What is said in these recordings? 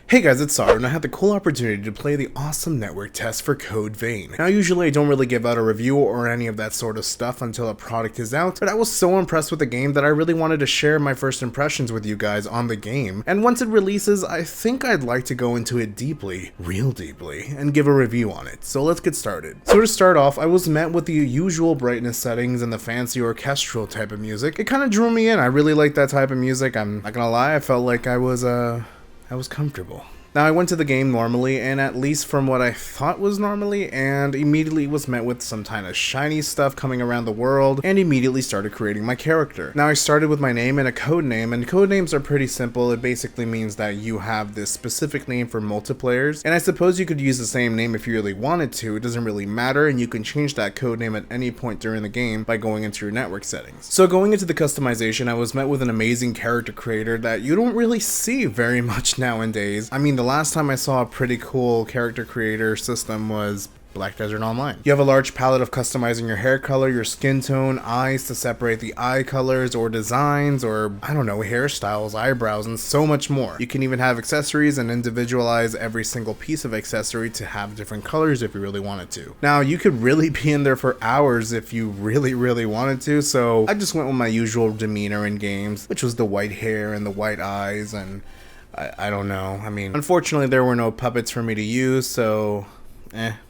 Hey guys, it's Saru, and I had the cool opportunity to play the awesome network test for Code Vein. Now usually I don't really give out a review or any of that sort of stuff until a product is out, but I was so impressed with the game that I really wanted to share my first impressions with you guys on the game, and once it releases, I think I'd like to go into it deeply, real deeply, and give a review on it. So let's get started. So to start off, I was met with the usual brightness settings and the fancy orchestral type of music. It kind of drew me in. I really like that type of music. I'm not gonna lie, I felt like I was comfortable. Now I went to the game normally, and at least from what I thought was normally, and immediately was met with some kind of shiny stuff coming around the world, and immediately started creating my character. Now I started with my name and a code name, and code names are pretty simple. It basically means that you have this specific name for multiplayers, and I suppose you could use the same name if you really wanted to. It doesn't really matter, and you can change that code name at any point during the game by going into your network settings. So going into the customization, I was met with an amazing character creator that you don't really see very much nowadays. I mean, the last time I saw a pretty cool character creator system was Black Desert Online. You have a large palette of customizing your hair color, your skin tone, eyes to separate the eye colors or designs, or I don't know, hairstyles, eyebrows, and so much more. You can even have accessories and individualize every single piece of accessory to have different colors if you really wanted to. Now you could really be in there for hours if you really wanted to, so I just went with my usual demeanor in games, which was the white hair and the white eyes, and I don't know. I mean, unfortunately there were no puppets for me to use, so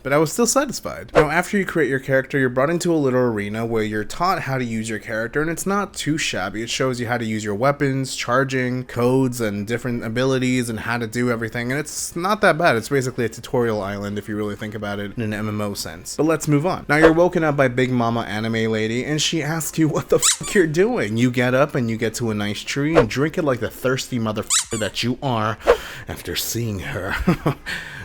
but I was still satisfied. Now, after you create your character, you're brought into a little arena where you're taught how to use your character, and it's not too shabby. It shows you how to use your weapons, charging, codes, and different abilities, and how to do everything, and it's not that bad. It's basically a tutorial island if you really think about it in an MMO sense. But let's move on. Now, you're woken up by Big Mama Anime Lady, and she asks you what the fuck you're doing. You get up, and you get to a nice tree, and drink it like the thirsty motherfucker that you are after seeing her.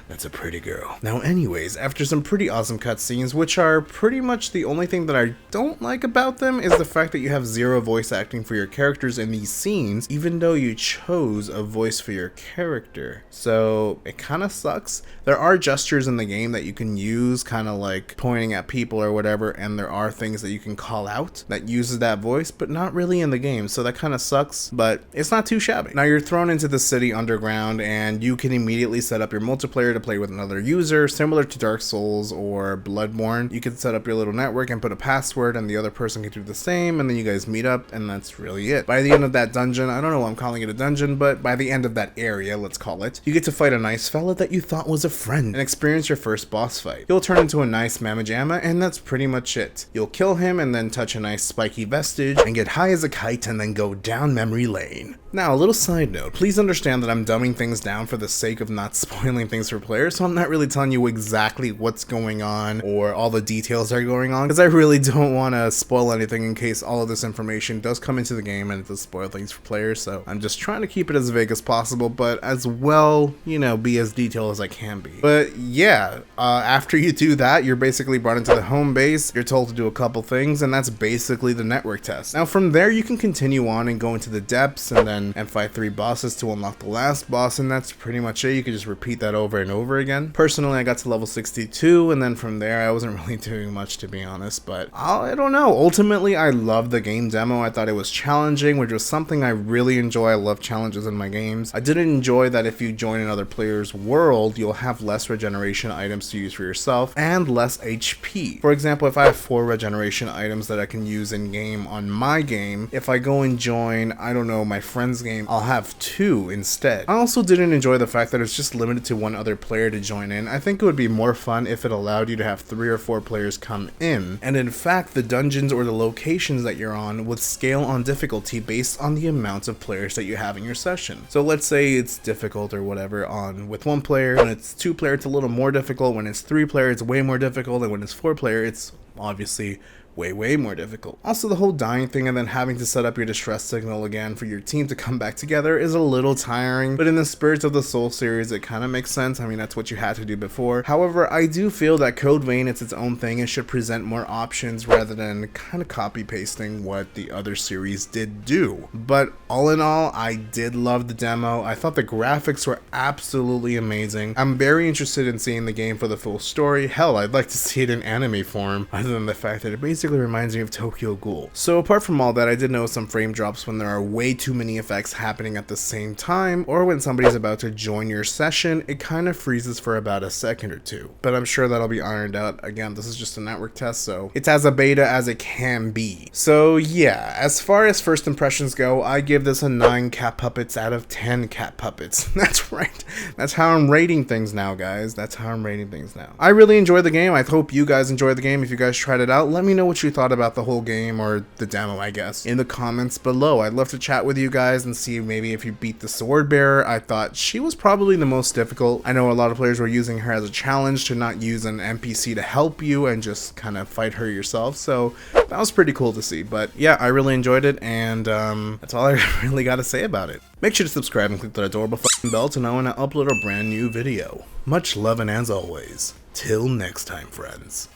That's a pretty girl. Now anyways, after some pretty awesome cutscenes, which are pretty much the only thing that I don't like about them, is the fact that you have zero voice acting for your characters in these scenes, even though you chose a voice for your character. So it kind of sucks. There are gestures in the game that you can use, kind of like pointing at people or whatever, and there are things that you can call out that uses that voice, but not really in the game, so that kind of sucks, but it's not too shabby. Now you're thrown into the city underground, and you can immediately set up your multiplayer to play with another user, similar to Dark Souls or Bloodborne. You can set up your little network and put a password, and the other person can do the same, and then you guys meet up, and that's really it. By the end of that dungeon, I don't know why I'm calling it a dungeon, but by the end of that area, let's call it, you get to fight a nice fella that you thought was a friend and experience your first boss fight. He'll turn into a nice mamma-jamma, and that's pretty much it. You'll kill him and then touch a nice spiky vestige and get high as a kite and then go down memory lane. Now, a little side note, please understand that I'm dumbing things down for the sake of not spoiling things for players, so I'm not really telling you exactly what's going on or all the details that are going on, because I really don't want to spoil anything in case all of this information does come into the game and it does spoil things for players, so I'm just trying to keep it as vague as possible, but as well, you know, be as detailed as I can be. But yeah, after you do that, you're basically brought into the home base, you're told to do a couple things, and that's basically the network test. Now from there, you can continue on and go into the depths and fight 3 bosses to unlock the last boss, and that's pretty much it. You can just repeat that over and over again. Personally, I got to level 62, and then from there, I wasn't really doing much, to be honest, but I don't know. Ultimately, I loved the game demo. I thought it was challenging, which was something I really enjoy. I love challenges in my games. I didn't enjoy that if you join another player's world, you'll have less regeneration items to use for yourself and less HP. For example, if I have 4 regeneration items that I can use in game on my game, if I go and join, I don't know, my friend's game, I'll have 2 instead. I also didn't enjoy the fact that it's just limited to 1 other player to join in. I think it would be more fun if it allowed you to have 3 or 4 players come in, and in fact the dungeons or the locations that you're on would scale on difficulty based on the amount of players that you have in your session. So let's say it's difficult or whatever with 1 player, when it's 2 player it's a little more difficult, when it's 3 player it's way more difficult, and when it's 4 player it's obviously way more difficult. Also, the whole dying thing and then having to set up your distress signal again for your team to come back together is a little tiring, but in the spirit of the Soul series, it kind of makes sense. I mean, that's what you had to do before. However, I do feel that Code Vein is its own thing and should present more options rather than kind of copy pasting what the other series did do. But all in all, I did love the demo. I thought the graphics were absolutely amazing. I'm very interested in seeing the game for the full story. Hell, I'd like to see it in anime form, other than the fact that it basically basically reminds me of Tokyo Ghoul. So apart from all that, I did notice some frame drops when there are way too many effects happening at the same time, or when somebody's about to join your session, it kind of freezes for about a second or two. But I'm sure that'll be ironed out. Again, this is just a network test, so it's as a beta as it can be. So yeah, as far as first impressions go, I give this a 9 cat puppets out of 10 cat puppets. That's right. That's how I'm rating things now, guys. That's how I'm rating things now. I really enjoyed the game. I hope you guys enjoyed the game. If you guys tried it out, let me know what you thought about the whole game, or the demo, I guess, in the comments below. I'd love to chat with you guys and see maybe if you beat the sword bearer. I thought she was probably the most difficult. I know a lot of players were using her as a challenge to not use an NPC to help you and just kind of fight her yourself, so that was pretty cool to see. But yeah, I really enjoyed it, and that's all I really got to say about it. Make sure to subscribe and click that adorable bell to know when I upload a brand new video. Much love, and as always, till next time, friends.